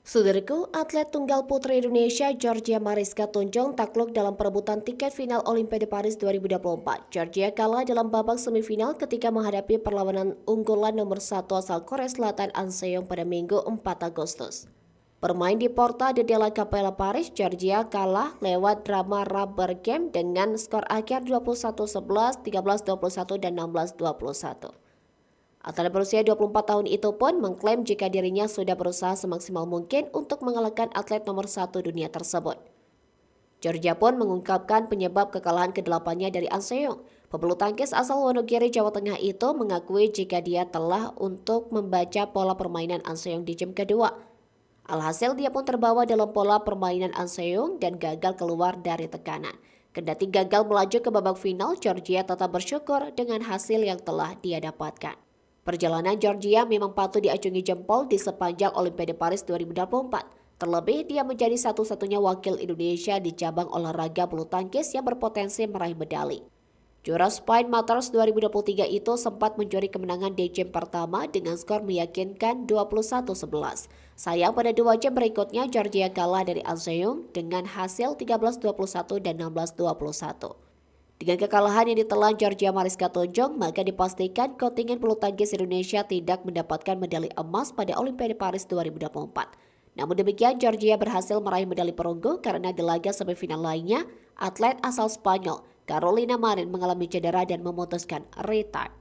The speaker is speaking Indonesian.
Saudaraku, atlet tunggal putri Indonesia Georgia Mariska Tunjung takluk dalam perebutan tiket final Olimpiade Paris 2024. Georgia kalah dalam babak semifinal ketika menghadapi perlawanan unggulan nomor 1 asal Korea Selatan An Seong pada Minggu 4 Agustus. Bermain di Porta de la Capella Paris, Georgia kalah lewat drama rubber game dengan skor akhir 21-11, 13-21, dan 16-21. Atlet berusia 24 tahun itu pun mengklaim jika dirinya sudah berusaha semaksimal mungkin untuk mengalahkan atlet nomor 1 dunia tersebut. Georgia pun mengungkapkan penyebab kekalahan ke-8-nya dari An Seong. Pebulu tangkis asal Wonogiri, Jawa Tengah itu mengakui jika dia telah untuk membaca pola permainan An Seong di game kedua. Alhasil dia pun terbawa dalam pola permainan An Seong dan gagal keluar dari tekanan. Kendati gagal melaju ke babak final, Georgia tetap bersyukur dengan hasil yang telah dia dapatkan. Perjalanan Georgia memang patut diacungi jempol di sepanjang Olimpiade Paris 2024. Terlebih, dia menjadi satu-satunya wakil Indonesia di cabang olahraga bulu tangkis yang berpotensi meraih medali. Juara Spine Masters 2023 itu sempat mencuri kemenangan di game pertama dengan skor meyakinkan 21-11. Sayang pada dua game berikutnya, Georgia kalah dari An Seong dengan hasil 13-21 dan 16-21. Dengan kekalahan yang ditelan Georgia Mariska Tunjung, maka dipastikan kontingen bulu tangkis Indonesia tidak mendapatkan medali emas pada Olimpiade Paris 2024. Namun demikian, Georgia berhasil meraih medali perunggu karena di laga semifinal lainnya, atlet asal Spanyol, Carolina Marin mengalami cedera dan memutuskan retire.